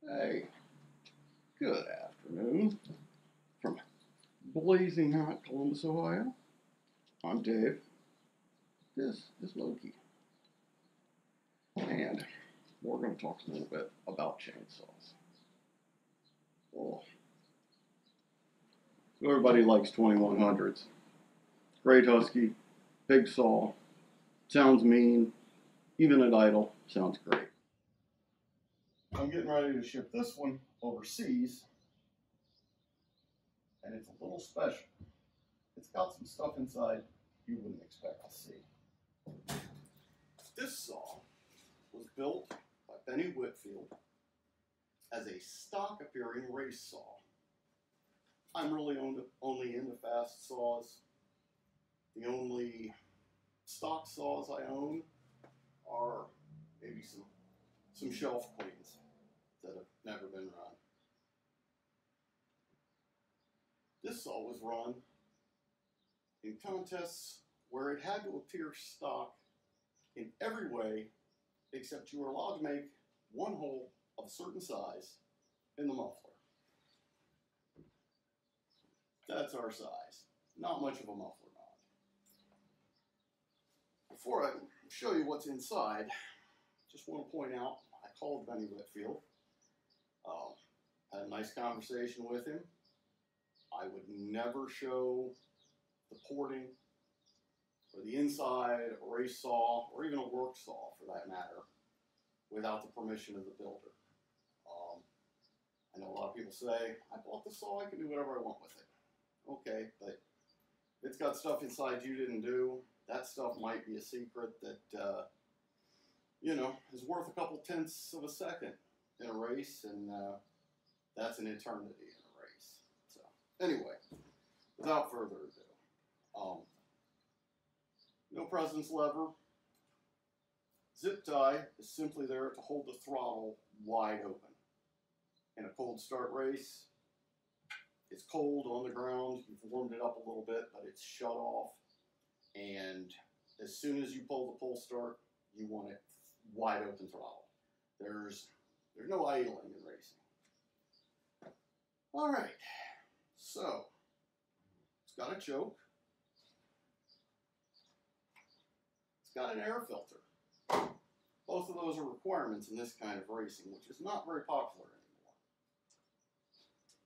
Hey, good afternoon from blazing hot Columbus, Ohio. I'm Dave. This is Loki. And we're going to talk a little bit about chainsaws. Oh. So everybody likes 2100s. Great Husky, big saw, sounds mean, even at idle, sounds great. I'm getting ready to ship this one overseas, and it's a little special. It's got some stuff inside you wouldn't expect to see. This saw was built by Benny Whitfield as a stock appearing race saw. I'm really only into fast saws. The only stock saws I own are maybe some shelf queens that have never been run. This saw was run in contests where it had to appear stock in every way except you were allowed to make one hole of a certain size in the muffler. That's our size. Not much of a muffler knot. Before I show you what's inside, just want to point out, I called Benny Whitfield. Had a nice conversation with him. I would never show the porting or the inside, a race saw, or even a work saw for that matter, without the permission of the builder. I know a lot of people say, I bought the saw, I can do whatever I want with it. Okay, but if it's got stuff inside you didn't do, that stuff might be a secret that, you know, is worth a couple tenths of a second in a race, and that's an eternity in a race. So, anyway, without further ado, no presence lever. Zip tie is simply there to hold the throttle wide open. In a cold start race, it's cold on the ground, you've warmed it up a little bit, but it's shut off. And as soon as you pull the pull start, you want it wide open throttle. There's no idling in racing. All right, so it's got a choke. It's got an air filter. Both of those are requirements in this kind of racing, which is not very popular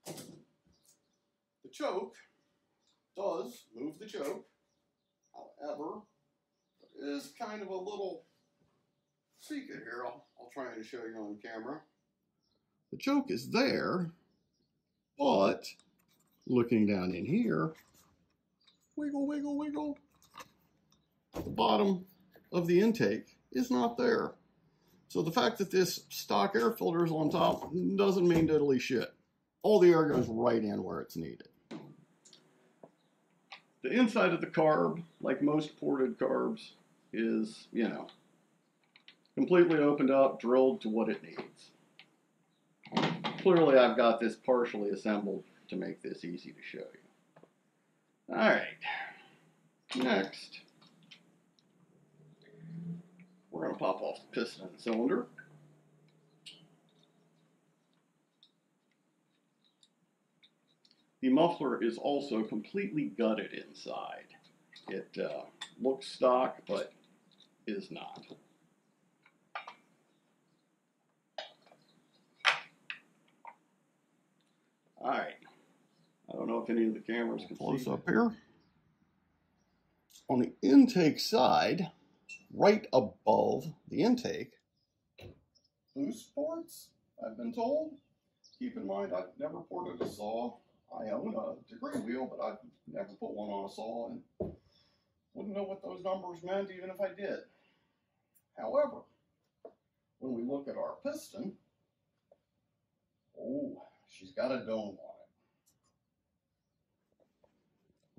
anymore. The choke does move the choke. However, there is kind of a little secret here. I'll try and show you on camera. The choke is there, but looking down in here, wiggle, wiggle, wiggle, the bottom of the intake is not there. So the fact that this stock air filter is on top doesn't mean diddly shit. All the air goes right in where it's needed. The inside of the carb, like most ported carbs, is, you know, completely opened up, drilled to what it needs. Clearly I've got this partially assembled to make this easy to show you. All right, next, we're going to pop off the piston and cylinder. The muffler is also completely gutted inside. It looks stock, but is not. All right. I don't know if any of the cameras can see up here. On the intake side, right above the intake, boost ports, I've been told. Keep in mind, I've never ported a saw. I own a degree wheel, but I've never put one on a saw and wouldn't know what those numbers meant even if I did. However, when we look at our piston, oh, she's got a dome on it.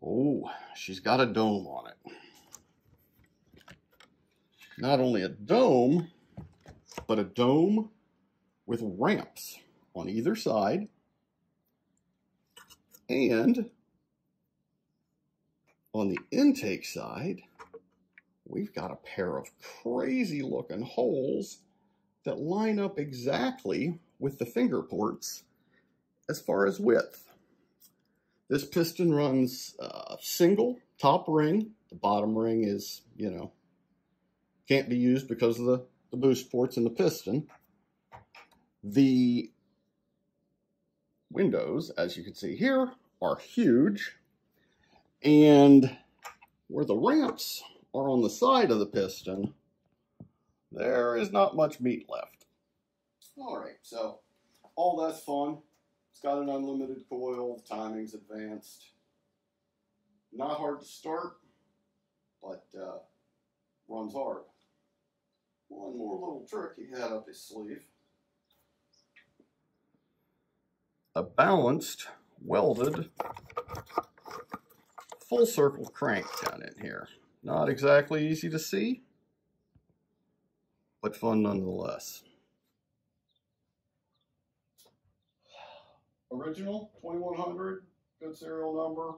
Oh, she's got a dome on it. Not only a dome, but a dome with ramps on either side. And on the intake side, we've got a pair of crazy looking holes that line up exactly with the finger ports as far as width. This piston runs single top ring. The bottom ring is, you know, can't be used because of the boost ports in the piston. The windows, as you can see here, are huge. And where the ramps are on the side of the piston, there is not much meat left. All right, so all that's fun. It's got an unlimited coil, the timing's advanced. Not hard to start, but runs hard. One more little trick he had up his sleeve. A balanced, welded, full circle crank down in here. Not exactly easy to see, but fun nonetheless. Original 2100, good serial number,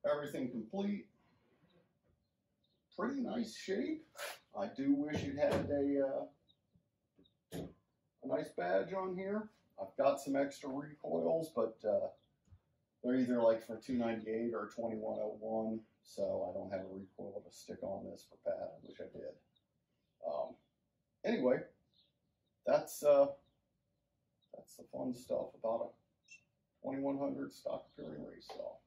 everything complete. Pretty nice shape. I do wish it had a nice badge on here. I've got some extra recoils, but they're either like for $298 or $2101, so I don't have a recoil to stick on this for Pat. I wish I did. Anyway, that's the fun stuff about a 2100 stock appearing race saw.